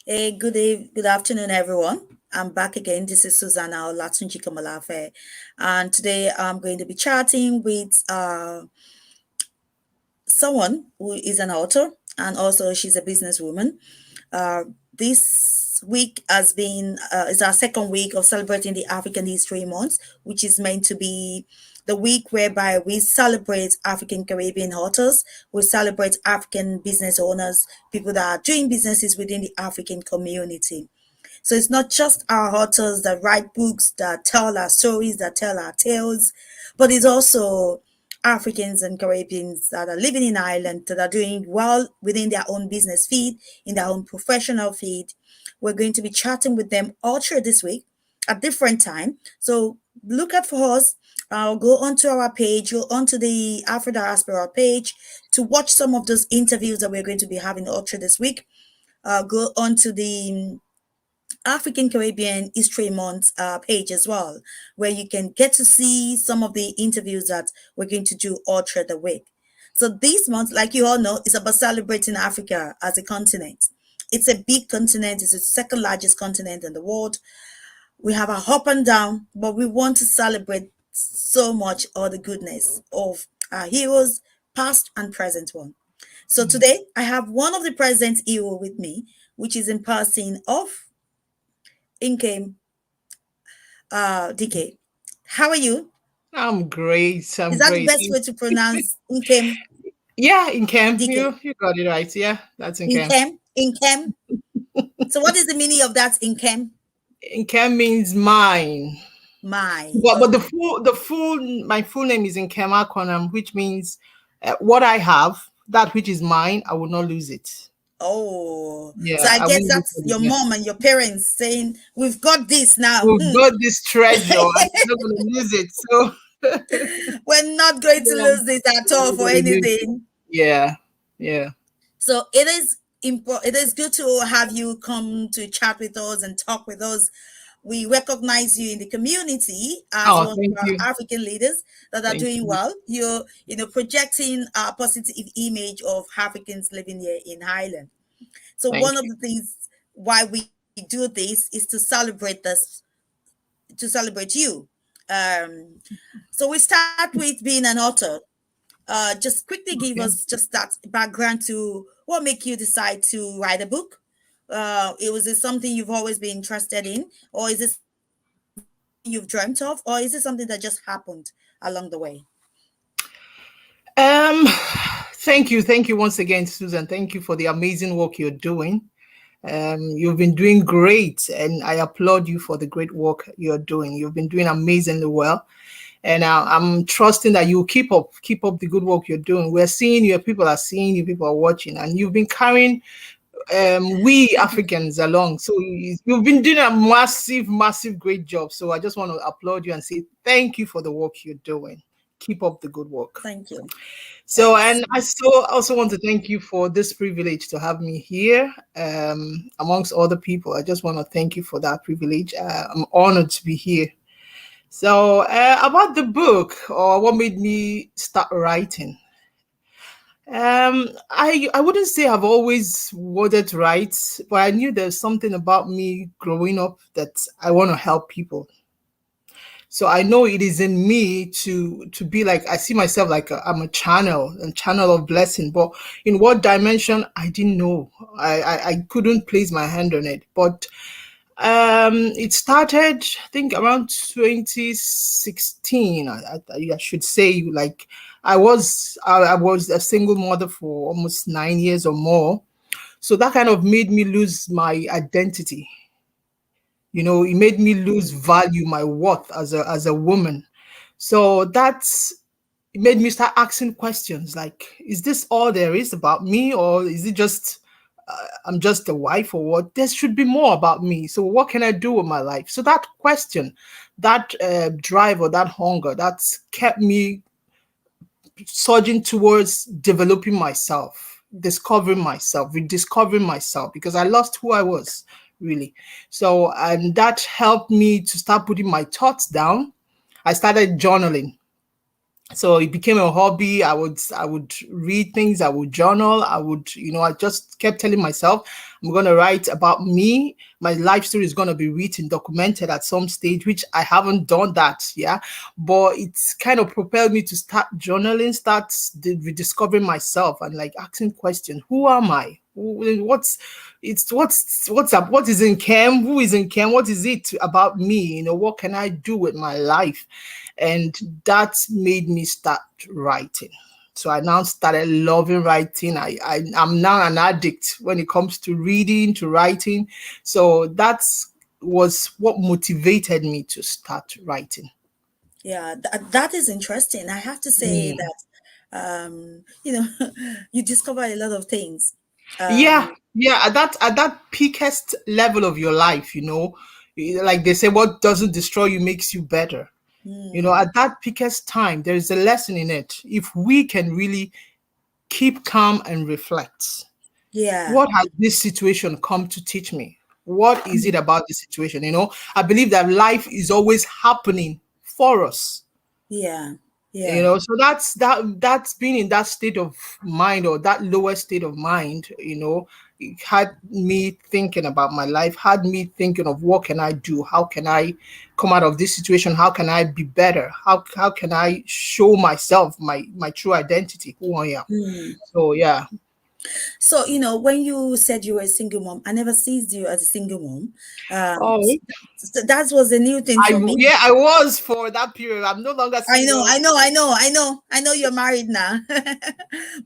Good afternoon, everyone. I'm back again. This is Susanna Olatunji Kamalafe, and today I'm going to be chatting with someone who is an author and also she's a businesswoman. Uh, this week has been is our second week of celebrating the African History Month, which is meant to be the week whereby we celebrate African Caribbean authors, we celebrate African business owners, people that are doing businesses within the African community. So it's not just our authors that write books, that tell our stories, that tell our tales, but it's also Africans and Caribbeans that are living in Ireland that are doing well within their own business feed, in their own professional feed. We're going to be chatting with them all through this week at different time. So look out for us. I'll go onto our page, go onto the Afro Diaspora page to watch some of those interviews that we're going to be having all through this week. Go onto the African Caribbean History Month page as well, where you can get to see some of the interviews that we're going to do all through the week. So this month, like you all know, is about celebrating Africa as a continent. It's a big continent. It's the second largest continent in the world. We have a up and down, but we want to celebrate so much all the goodness of our heroes, past and present one. So today I have one of the present hero with me, which is in person of Nkem Dike. How are you? I'm great. Is I'm that the great. best way to pronounce Nkem Yeah, in Nkem. Dike? You got it right. Yeah, that's in Nkem. Nkem? Nkem? So what is the meaning of that Nkem? Nkem means mine. My. But Okay. my full name is Nkem Akonam, which means what I have, that which is mine, I will not lose it. Oh. So Yeah, I I guess won't lose that's it. your Yeah. mom and your parents saying, we've got this now. We've got this treasure and we're not going to lose it. So, We're not going to yeah, lose this at we're all not for going to lose it. anything. Yeah, yeah. So it is important. It is good to have you come to chat with us and talk with us. We recognize you in the community as Oh, one of thank our you. African leaders that are Thank doing you. well. You're, projecting a positive image of Africans living here in Ireland. So one Thank of you. the things why we do this is to celebrate you. Um, so we start with being an author. Just quickly give Okay. us just that background to what make you decide to write a book. It something you've always been interested in, or is it something you've dreamt of, or is it something that just happened along the way? Um, thank you once again, Susan. Thank you for the amazing work you're doing. You've been doing great, and I applaud you for the great work you're doing. You've been doing amazingly well, and I'm trusting that you'll keep up the good work you're doing. We're seeing you, people are seeing you, people are watching, and you've been carrying we Africans along. So you've been doing a massive, great job. So I just want to applaud you and say thank you for the work you're doing. Keep up the good work. Thank you. So, Thanks. and I also want to thank you for this privilege to have me here amongst other people. I just want to thank you for that privilege. I'm honored to be here. So, about the book or what made me start writing. I wouldn't say I've always wanted to write, but I knew there's something about me growing up that I want to help people. So I know it is in me to be like, I see myself like I'm a channel of blessing. But in what dimension, I didn't know. I couldn't place my hand on it. But it started, I think, around 2016. I should say, like I was a single mother for almost 9 years or more. So that kind of made me lose my identity. It made me lose value, my worth as a woman. So that's it made me start asking questions like, is this all there is about me, or is it just I'm just a wife, or what? There should be more about me. So what can I do with my life? So that question, that drive or that hunger, that's kept me surging towards developing myself, discovering myself, rediscovering myself, because I lost who I was really. So, and that helped me to start putting my thoughts down. I started journaling. So it became a hobby. I would read things, I would journal, I just kept telling myself I'm going to write about me. My life story is going to be written, documented at some stage, which I haven't done that. Yeah, but it's kind of propelled me to start journaling, start rediscovering myself, and like asking questions. Who am I? What's up? What is in Cam? Who is in Cam? What is it about me? What can I do with my life? And that made me start writing. So I now started loving writing. I'm now an addict when it comes to reading, to writing. So that was what motivated me to start writing. Yeah, that is interesting. I have to say Mm. that, you know, you discover a lot of things. Yeah, Um, yeah. At that peakest level of your life, like they say, what doesn't destroy you makes you better. hmm, At that peakest time, there is a lesson in it. If we can really keep calm and reflect, yeah, what has this situation come to teach me? What is it about the situation? I believe that life is always happening for us. yeah, yeah. So that's being in that state of mind, or that lower state of mind, it had me thinking about my life, had me thinking of what can I do? How can I come out of this situation? How can I be better? How can I show myself my true identity, who I am? Hmm. So yeah. So, when you said you were a single mom, I never seized you as a single mom. Oh, That was a new thing for me. yeah, I was for that period. I'm no longer I know, single. I know, I know, I know, I know you're married now.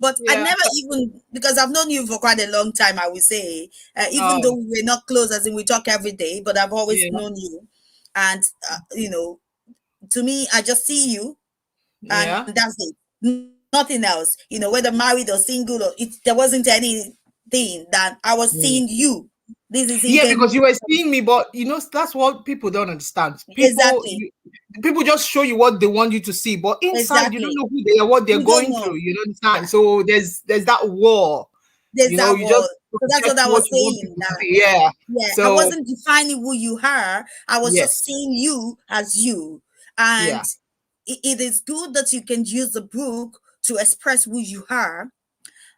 But I Yeah. never even, because I've known you for quite a long time, I would say, even though Oh, we're not close, as in we talk every day, but I've always yeah. known you. And, to me, I just see you and Yeah. that's it. Nothing else. Whether married or single, there wasn't anything that I was seeing Mm. you. This is Yeah, Nkem. because you were seeing me, but that's what people don't understand. Exactly. People just show you what they want you to see, but inside you don't Exactly. know who they are, what they're You don't going know. through. You don't understand? So there's that war. There's that You wall. just So that's what project I what was you want saying. people to That, see. Yeah. yeah, I So wasn't defining who you are. I was just yes. seeing you as you. And Yeah. it is good that you can use the book to express who you are.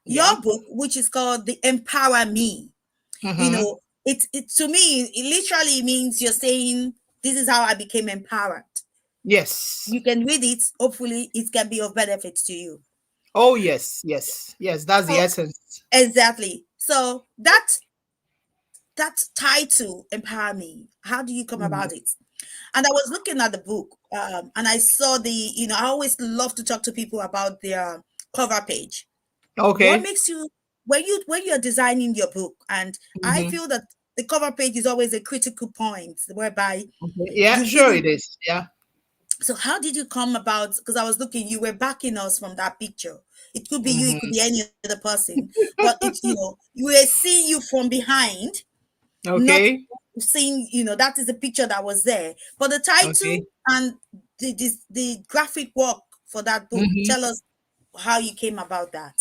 Yeah. Your book, which is called The Empower Me, Mm-hmm. it to me, it literally means you're saying, this is how I became empowered. Yes. You can read it. Hopefully, it can be of benefit to you. Oh yes. Yes. Yes. That's the So, essence. exactly. So that title, Empower Me, how do you come about Mhm. it? And I was looking at the book, and I saw I always love to talk to people about their cover page. What Okay. makes you, when you're designing your book, and I Hmm. feel that the cover page is always a critical point whereby Okay. Yeah. you Sure, really, it is. Yeah. so how did you come about, because I was looking, you were backing us from that picture. It could be you, it could Hmm. be any other person, but you were seeing you from behind, not Okay. seeing, that is the picture that was there. But the title Okay. and the graphic work for that book, Hmm. tell us how you came about that.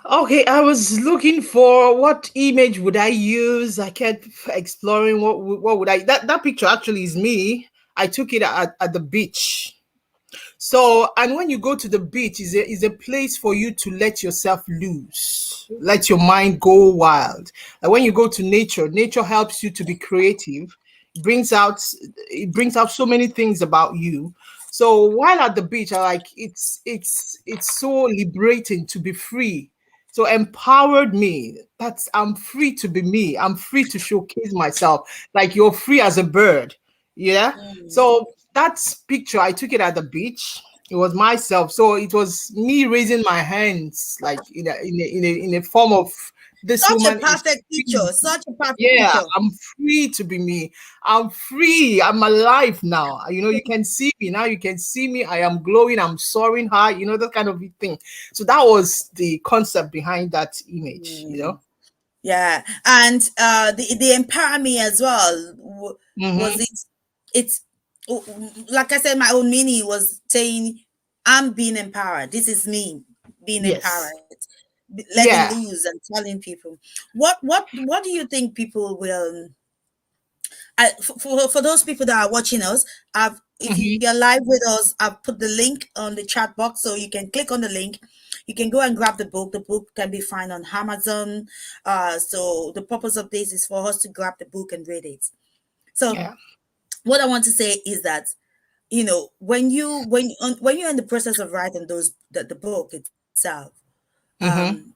Okay, I was looking for what image would I use. I kept exploring what would I. That picture actually is me. I took it at the beach. So, and when you go to the beach, is a place for you to let yourself loose, let your mind go wild. And when you go to nature, nature helps you to be creative. It brings out it brings out so many things about you. So while at the beach, I like it's so liberating to be free. So empowered me. That's I'm free to be me. I'm free to showcase myself. Like you're free as a bird. Yeah. Mm. So that picture, I took it at the beach. It was myself. So it was me raising my hands, like in a form of this Such a woman is perfect free. picture. Such a perfect Yeah, picture. I'm free to be me. I'm free. I'm alive now. You can see me now. You can see me. I am glowing. I'm soaring high. That kind of thing. So that was the concept behind that image. Mm. Yeah, and the empower me as well. Was Mm-hmm. it? It's like I said, my own meaning was saying, I'm being empowered. This is me being Yes. empowered, letting Yeah. loose and telling people. What do you think people will? For those people that are watching us, I've if you're live with us, I've put the link on the chat box so you can click on the link. You can go and grab the book. The book can be found on Amazon. So the purpose of this is for us to grab the book and read it. So Yeah. what I want to say is that, when you're in the process of writing the book itself, um Mm-hmm.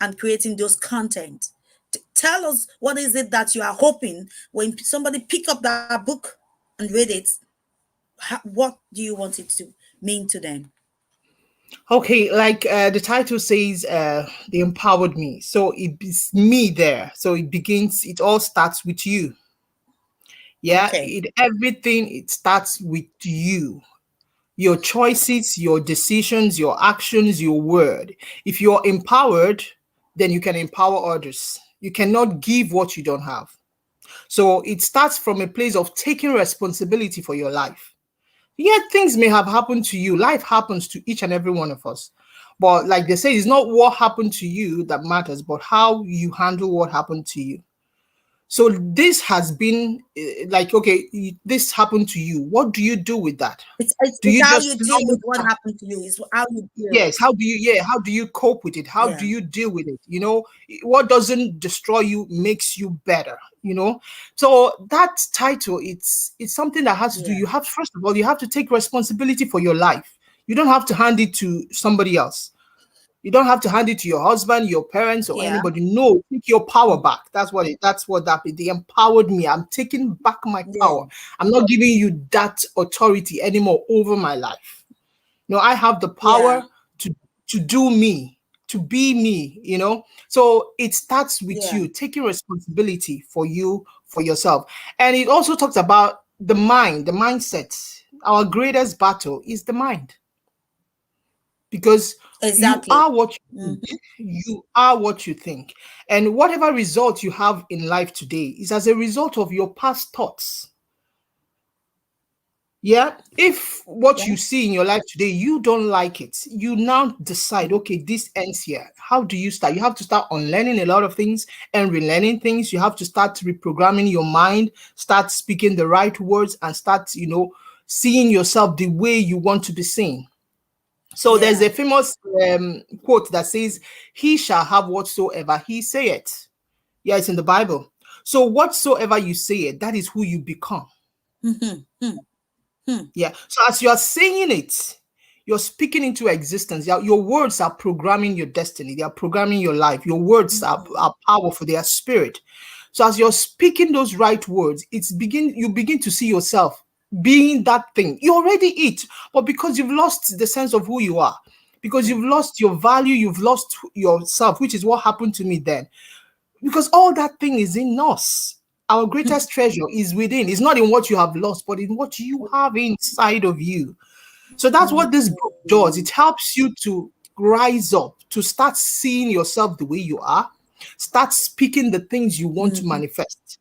and creating those content, tell us what is it that you are hoping when somebody pick up that book and read it. What do you want it to mean to them? Okay, like the title says, they empowered me. So it's me there. So it begins, it all starts with you. Yeah, Okay. everything, it starts with you. Your choices, your decisions, your actions, your word. If you're empowered, then you can empower others. You cannot give what you don't have. So it starts from a place of taking responsibility for your life. Yeah, things may have happened to you. Life happens to each and every one of us. But like they say, it's not what happened to you that matters, but how you handle what happened to you. So this has been like, okay, this happened to you. What do you do with that? Do It's you how just you deal with normally what happened to you. It's how you deal. yes, how do you, yeah, how do you cope with it? How Yeah. do you deal with it? What doesn't destroy you makes you better. So that title, it's something that has to do, Yeah. you have, first of all, you have to take responsibility for your life. You don't have to hand it to somebody else. You don't have to hand it to your husband, your parents, or Yeah. anybody. No, take your power back. That's what that is. They empowered me. I'm taking back my Yeah. power. I'm not giving you that authority anymore over my life. No, I have the Yeah. power to do me, to be me. So it starts with Yeah. you taking responsibility for you, for yourself. And it also talks about the mind, the mindset. Our greatest battle is the mind, because you Exactly. are what you think. Hmm. You are what you think. And whatever result you have in life today is as a result of your past thoughts. Yeah, if what Yeah. you see in your life today, you don't like it, you now decide, okay, this ends here. How do you start? You have to start unlearning a lot of things and relearning things. You have to start reprogramming your mind, start speaking the right words, and start, seeing yourself the way you want to be seen. So there's Yeah. a famous quote that says, "He shall have whatsoever he saith." Yeah, it's in the Bible. So whatsoever you say it, that is who you become. Hmm. Hmm. Yeah. So as you are saying it, you're speaking into existence. Your words are programming your destiny. They are programming your life. Your words are powerful. They are spirit. So as you're speaking those right words, you begin to see yourself being that thing. You already it, but because you've lost the sense of who you are, because Yeah. you've lost your value, you've lost yourself, which is what happened to me then. Because all that thing is in us. Our greatest treasure is within. It's not in what you have lost, but in what you have inside of you. So that's what this book does. It helps you to rise up, to start seeing yourself the way you are, start speaking the things you want to Hmm. manifest.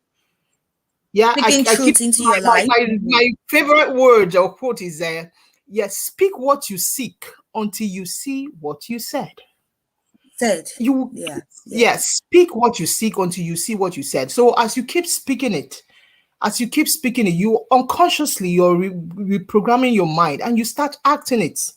Yeah, Speaking I keep truth into my your my life. my, Mhm. my favorite word or quote is yes, speak what you seek until you see what you said. Said. You Yes. Yes, Yes. speak what you seek until you see what you said. So as you keep speaking it, you unconsciously you're reprogramming your mind and you start acting it.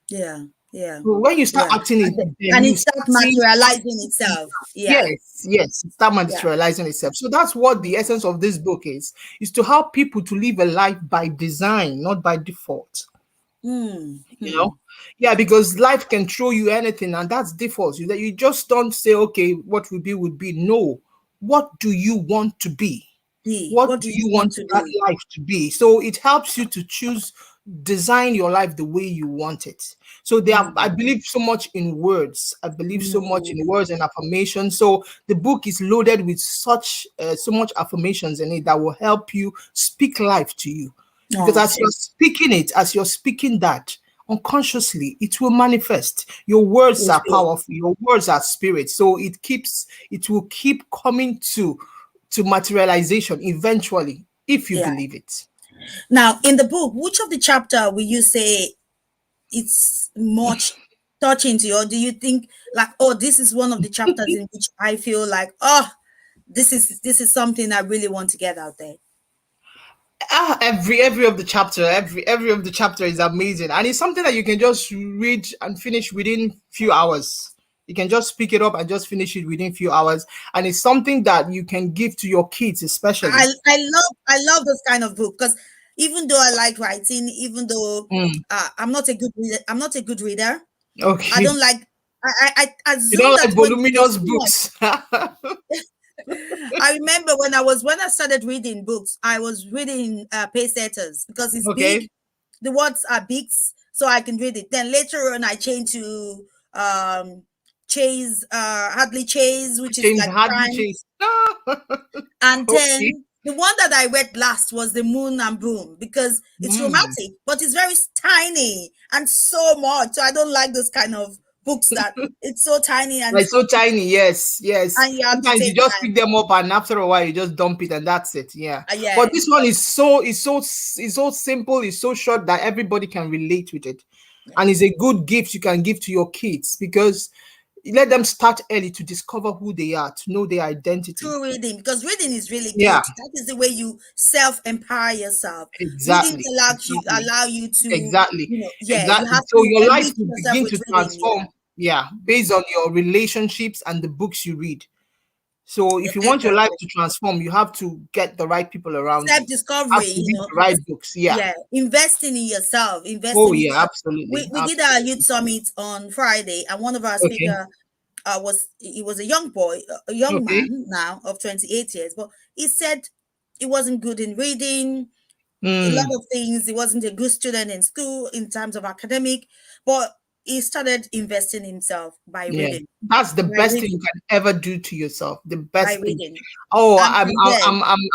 Yeah. Yeah. So when you start Yeah. acting it, And, then and you it start starts seeing. materializing itself. Yeah. Yes, it start Yeah. materializing itself. So that's what the essence of this book is to help people to live a life by design, not by default. Mm. you know Hmm. yeah, because life can throw you anything, and that's default. You just don't say, okay, what would be. No, what do you want to be? Be. What What do do you you want want to that be? life to be? So it helps you to choose, design your life the way you want it. So I Mm. believe so much in words. I believe so much in Mm. words and affirmations. So the book is loaded with so much affirmations in it that will help you speak life to you. Because as Okay. you're speaking it, as you're speaking that, unconsciously it will manifest. Your words It are will. powerful, your words are spirit. So it will keep coming to materialization eventually if you Yeah. believe it. Now, in the book, which of the chapter will you say it's much touching to you, or do you think like, oh, this is one of the chapters in which I feel like, oh, this is something I really want to get out there? Every of the chapter, every of the chapter is amazing, and it's something that you can just read and finish within few hours. You can just pick it up and just finish it within few hours, and it's something that you can give to your kids, especially. I love those kind of book because even though I like writing, even though Mm, I'm not a good reader. I okay, don't like. I you assume don't that like when there's voluminous too much. books. I remember when I started reading books, I was reading pace setters because it's big. Okay, The words are big, so I can read it. Then later on, I changed to Chase, Hadley Chase, which is James like Hadley crime. Chase. And Okay. then the one that I read last was The Moon and Boom because it's Mm. romantic, but it's very tiny and so much. So I don't like those kind of books that it's so tiny Like so tiny, yes, yes. and you have to Sometimes you take just time. pick them up and after a while you just dump it and that's it. Yeah. Yeah, But this one is so simple, it's so short that everybody can relate with it. yeah. And it's a good gift you can give to your kids because let them start early to discover who they are, to know their identity. Through reading because reading is really Yeah, good. That is the way you self empower yourself. Reading exactly. Exactly. allow you to, Exactly. yeah, you Exactly. have So to your life enrich will yourself begin with to reading. transform, yeah, based on your relationships and the books you read. So if you want your life Exactly. to transform, you have to get the right people around Self you. Have discovery, to read the right books. Yeah. yeah, investing in yourself, Oh investing in yeah, yourself. absolutely. We did our youth Absolutely. summit on Friday, and one of our Okay. speaker was he was a young boy, a young Okay. man now of 28 years, but he said he wasn't good in reading a lot Mm, of things. He wasn't a good student in school in terms of academic, but he started investing himself by yeah. reading, That's the by best thing you reading, can ever do to yourself. The by best thing. reading. Oh, And from there,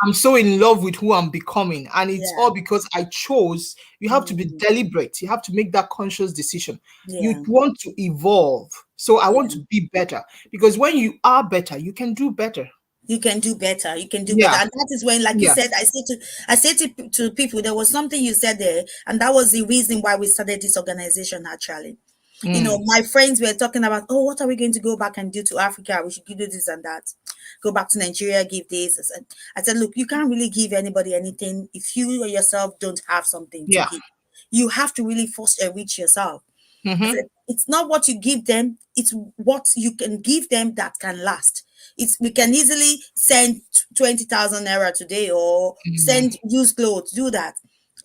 I'm so in love with who I'm becoming, and it's yeah, all because I chose. You have to be mm, deliberate. You have to make that conscious decision. You yeah, want to evolve. So I want yeah. to be better because when you are better, you can do better. You can do better. You can do better. Yeah, And that is when, like you yeah. said, I say to people, there was something you said there, and that was the reason why we started this organization actually. Mm, My friends were talking about, oh, what are we going to go back and do to Africa? We should do this and that. Go back to Nigeria, give this. I said, look, you can't really give anybody anything if you yourself don't have something to yeah. give. You have to really first enrich yourself. I Mm-hmm. said, it's not what you give them, it's what you can give them that can last. We can easily send 20,000 naira today or Mm. send used clothes, do that.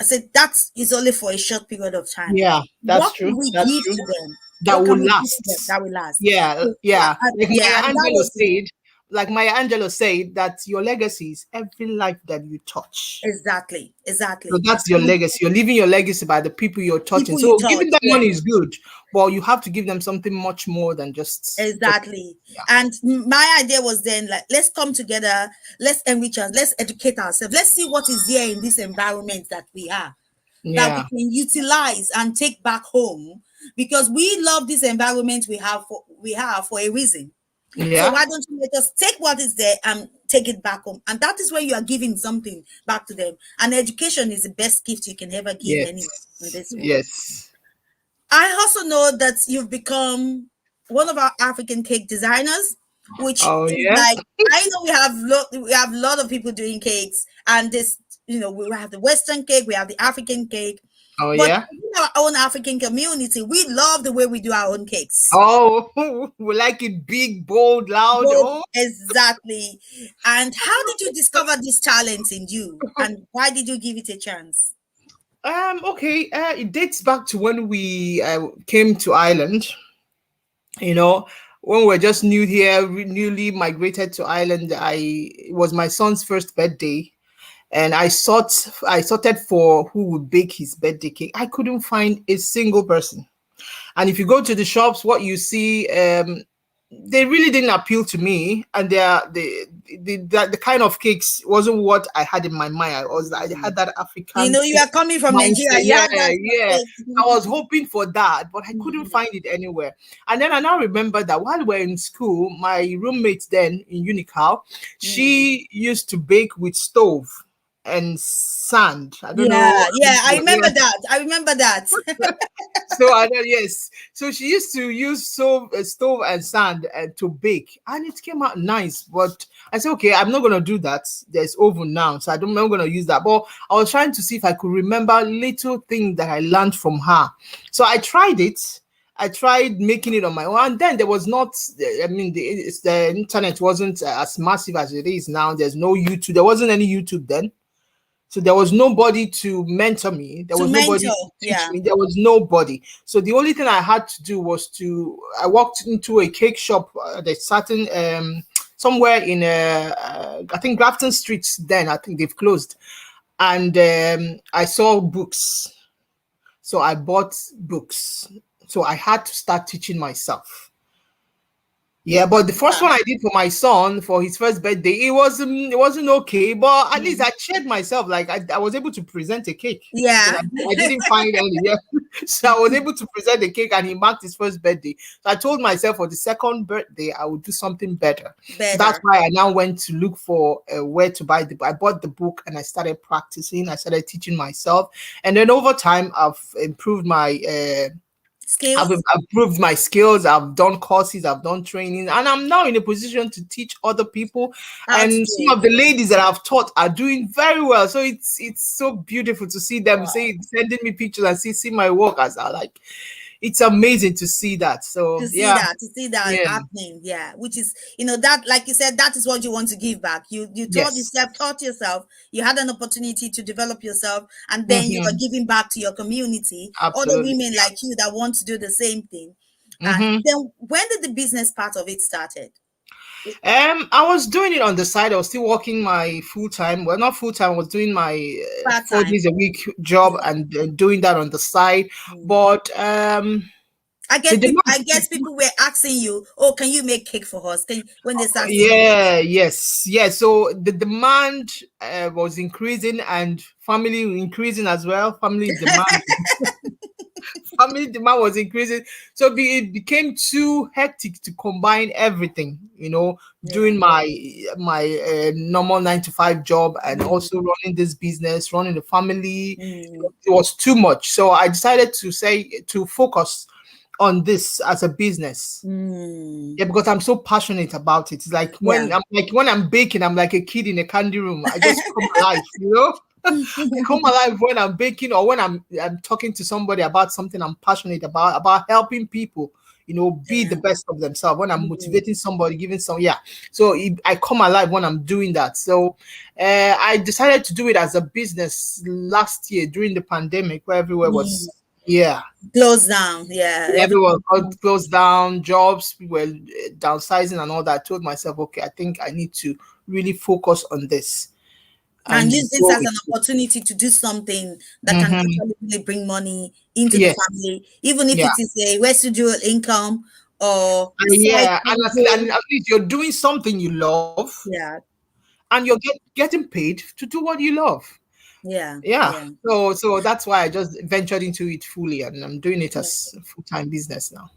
I said, that is only for a short period of time. Yeah, that's What true. can we That's give true. to them? That What will can we give to them last. that will last? Yeah, So, yeah. yeah, and that was Like Maya Angelou said, that your legacy is every life that you touch. exactly, So exactly. that's your And legacy. You're leaving your legacy by the people you're touching. people you So touch, giving them yeah. money is good, but you have to give them something much more than just Exactly. yeah. And my idea was then like, let's come together, let's enrich us, let's educate ourselves, let's see what is there in this environment that we are, that we Yeah. can utilize and take back home because we love this environment we have for a reason. So Yeah. why don't you let us take what is there and take it back home? And that is when you are giving something back to them. And education is the best gift you can ever give anyone in Yes. this world. Yes. I also know that you've become one of our African cake designers, which Oh is yeah. like I know we have a lot of people doing cakes, and this we have the Western cake, we have the African cake, Oh but yeah. in our own African community, we love the way we do our own cakes. Oh, we like it big, bold, loud. Both Oh. exactly. And how did you discover this talent in you, and why did you give it a chance? Okay. It dates back to when we came to Ireland. You know, when we were just new here, newly migrated to Ireland. It was my son's first birthday, and I sorted for who would bake his birthday cake. I couldn't find a single person. And if you go to the shops, what you see, they really didn't appeal to me, and the kind of cakes wasn't what I had in my mind. I had that African You cake are coming from mindset. Nigeria. You Yeah, have that yeah. I was hoping for that, but I couldn't space. find it anywhere. And then I now remember that while we were in school, my roommate then in Unical, Mm. she used to bake with stove. and sand. I don't know. Yeah, yeah, I Yeah. remember that. I remember that. So I know, yes. So she used to use stove and sand to bake, and it came out nice. But I said, okay, I'm not gonna do that. There's oven now, so I'm not gonna use that. But I was trying to see if I could remember little things that I learned from her. So I tried it. I tried making it on my own, and then there was not. I mean, the internet wasn't as massive as it is now. There's no YouTube. There wasn't any YouTube then, so there was nobody to mentor me. There To was nobody to mentor. teach Yeah. me. There was nobody. So the only thing I had to do was I walked into a cake shop at a certain, somewhere in, I think Grafton Street then, I think they've closed. And I saw books. So I bought books. So I had to start teaching myself. Yeah, but the first Yeah. one I did for my son for his first birthday, it wasn't okay, but at least Mm. I cheered myself. Like I was able to present a cake because Yeah. I didn't find any. Yeah. So I was able to present the cake and he marked his first birthday. So I told myself for the second birthday I would do something better. So that's Better. why I now went to look for where to buy the book. I bought the book and I started practicing. I started teaching myself, and then over time I've improved my I've Skills. improved my skills. I've done courses, I've done training, and I'm now in a position to teach other people. How to And do some it. of the ladies that I've taught are doing very well. So it's so beautiful to see them Wow. sending me pictures and see my work as I like. It's amazing to see that. So yeah, To see that yeah, happening, yeah, which is, that, like you said, that is what you want to give back. You yes, taught yourself, you had an opportunity to develop yourself, and then you are hmm, giving back to your community, other absolutely, women like you that want to do the same thing. yeah. And then when did the business part of it started? I was doing it on the side. I was still working my full time. Well, not full time. I was doing my Part four time. days a week job Yeah. and doing that on the side. Mm. But the I demand, guess people were asking you, oh, can you make cake for us? When they start seeing you? yeah, yes, yeah. So the demand was increasing and family increasing as well. Family demand was increasing, so it became too hectic to combine everything, Yeah. doing my normal 9 to 5 job and Mm, also running this business, running the family. mm, It was too much, so I decided to focus on this as a business. mm. Yeah, because I'm so passionate about it. It's like Yeah. when I'm baking, I'm like a kid in a candy room. I just come alive. I come alive when I'm baking or when I'm talking to somebody about something I'm passionate about helping people, be the Yeah. best of themselves. When I'm Mm, motivating somebody, giving some, yeah. So I come alive when I'm doing that. So I decided to do it as a business last year during the pandemic, where everywhere mm. was, yeah, Close down. Yeah. everyone Everything. closed down, jobs were downsizing and all that. I told myself, okay, I think I need to really focus on this And and use this go as with an it. opportunity to do something that can Hmm. actually really bring money into the Yes, family, even if yeah, it is a residual income or side yeah, and hustle. at least you're doing something you love, Yeah. and you're getting paid to do what you love. Yeah. Yeah, Yeah. so that's why I just ventured into it fully, and I'm doing it Yeah. as full-time business now.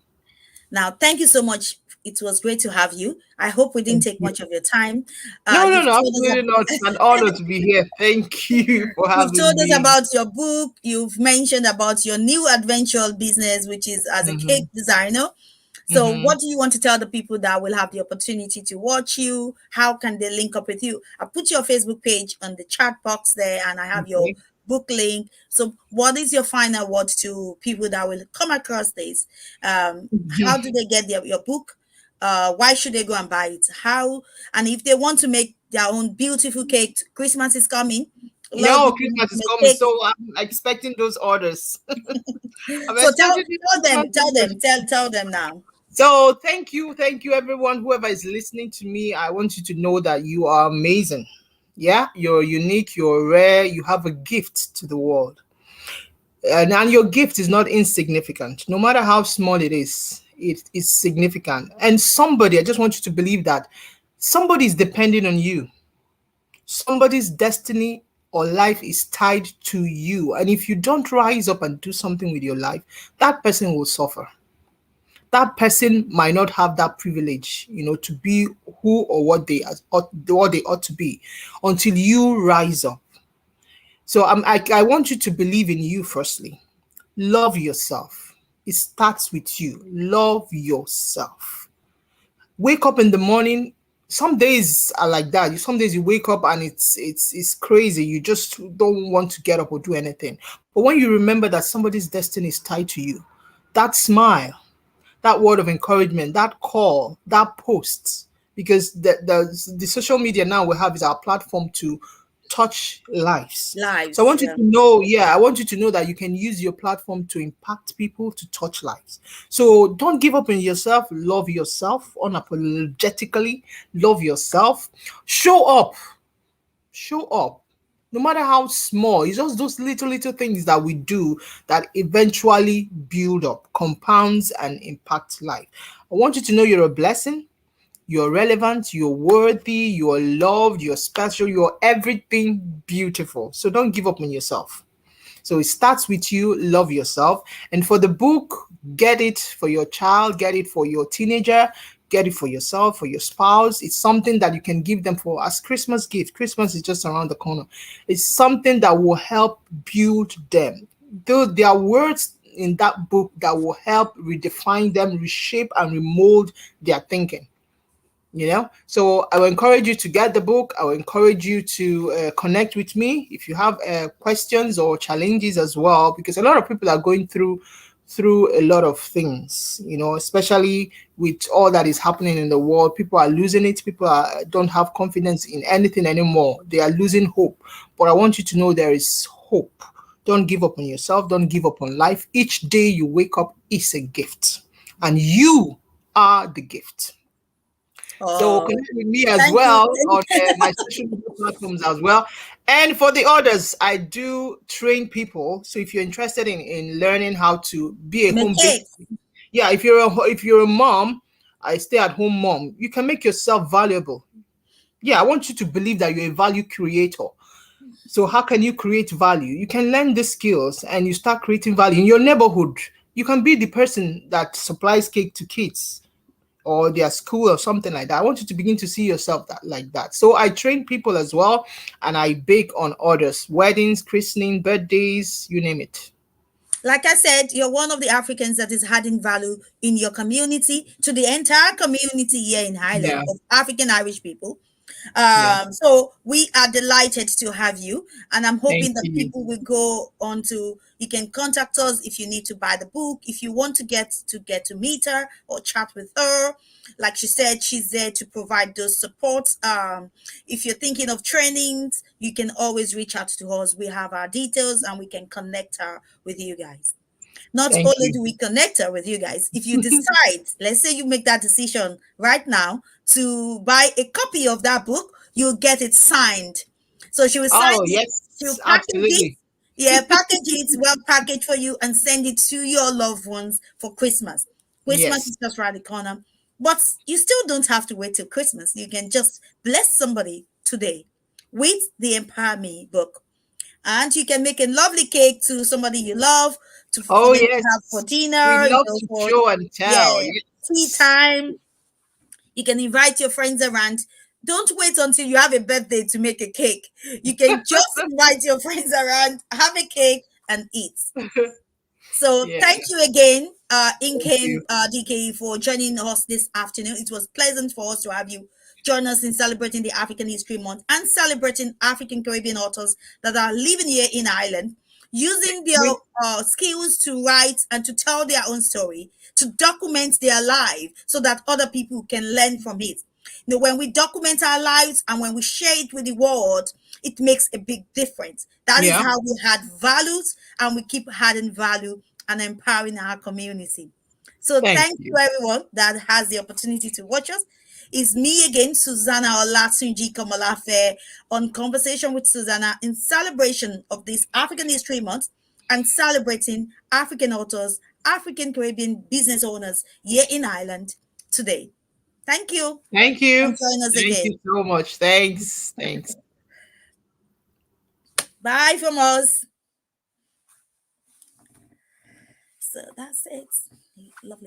Now, thank you so much. It was great to have you. I hope we didn't Thank take you. much of your time. No, no, You've no, told us absolutely not. It's an honor to be here. Thank you for You've having told us me. about your book. You've mentioned about your new adventure business, which is as a cake Hmm. designer. So, Hmm. what do you want to tell the people that will have the opportunity to watch you? How can they link up with you? I put your Facebook page on the chat box there, and I have your Okay. book link. So, what is your final word to people that will come across this? How do they get your book? Why should they go and buy it? How, and if they want to make their own beautiful cake, Christmas is coming. A lot of No, people want Christmas to is make coming, cakes. so I'm expecting those orders. I'm So expecting those orders. tell them now. So thank you, everyone. Whoever is listening to me, I want you to know that you are amazing. Yeah, you're unique, you're rare, you have a gift to the world, and your gift is not insignificant. No matter how small it is significant. And somebody, I just want you to believe that somebody is depending on you. Somebody's destiny or life is tied to you. And if you don't rise up and do something with your life, that person will suffer. That person might not have that privilege, to be who or what they ought to be until you rise up. So I want you to believe in you firstly. Love yourself. It starts with you. Love yourself. Wake up in the morning. Some days are like that. Some days you wake up and it's crazy. You just don't want to get up or do anything. But when you remember that somebody's destiny is tied to you, that smile, that word of encouragement, that call, that post, because the social media now we have is our platform to touch lives. So I Lives. want you Yeah. to know, yeah, I want you to know that you can use your platform to impact people, to touch lives. So don't give up on yourself. Love yourself unapologetically. Love yourself. Show up. Show up. No matter how small, it's just those little things that we do that eventually build up, compounds, and impact life. I want you to know you're a blessing, you're relevant, you're worthy, you're loved, you're special, you're everything beautiful. So don't give up on yourself. So it starts with you, love yourself. And for the book, get it for your child, get it for your teenager, get it for yourself, for your spouse. It's something that you can give them for as Christmas gift. Christmas is just around the corner. It's something that will help build them. Though there are words in that book that will help redefine them, reshape and remold their thinking. So I will encourage you to get the book. I will encourage you to connect with me if you have questions or challenges as well, because a lot of people are going through a lot of things, especially with all that is happening in the world. People are losing it. People don't have confidence in anything anymore. They are losing hope. But I want you to know there is hope. Don't give up on yourself. Don't give up on life. Each day you wake up is a gift, and you are the gift. So Oh, connect with me as thank you. well on my social media platforms as well. And for the others, I do train people. So if you're interested in learning how to be a Make home based, cakes. yeah, if you're a mom, I stay at home mom, you can make yourself valuable. Yeah, I want you to believe that you're a value creator. So how can you create value? You can learn the skills and you start creating value in your neighborhood. You can be the person that supplies cake to kids or their school or something like that. I want you to begin to see yourself that like that. So I train people as well, and I bake on orders, weddings, christening, birthdays, you name it. Like I said, you're one of the Africans that is adding value in your community to the entire community here in Highland Yeah, of African Irish people. yeah. So we are delighted to have you, and I'm Thank hoping that you. people will go on to. You can contact us if you need to buy the book, if you want to get to meet her or chat with her. Like she said, she's there to provide those supports. If you're thinking of trainings, you can always reach out to us. We have our details, and we can connect her with you guys. Not Thank only you. do we connect her with you guys, if you decide, let's say you make that decision right now to buy a copy of that book, you'll get it signed. So she will sign Oh, it, she'll yes, package it, absolutely. yeah, package it, well packaged for you, and send it to your loved ones for Christmas. Christmas Yes. is just around the corner. But you still don't have to wait till Christmas. You can just bless somebody today with the Empower Me book, and you can make a lovely cake to somebody you love for Oh, them to have for yes. We dinner, love to for, show and yeah, tell. tea Yes. time. You can invite your friends around. Don't wait until you have a birthday to make a cake. You can just invite your friends around, have a cake, and eat. So Yeah. thank you again, Thank Nkem, you. Dike, for joining us this afternoon. It was pleasant for us to have you join us in celebrating the African History Month and celebrating African Caribbean authors that are living here in Ireland, using their We- skills to write and to tell their own story, to document their life so that other people can learn from it. When we document our lives and when we share it with the world, it makes a big difference. That is Yeah. how we add values, and we keep adding value and empowering our community. So Thank thank you you. everyone that has the opportunity to watch us. It's me again, Susanna Olatunji Komalafe, on Conversation with Susanna in celebration of this African History Month and celebrating African authors, African Caribbean business owners here in Ireland today. Thank you, Thank you. and join us Thank again. you so much. Thanks. Thanks. Bye from us. So that's it. Lovely.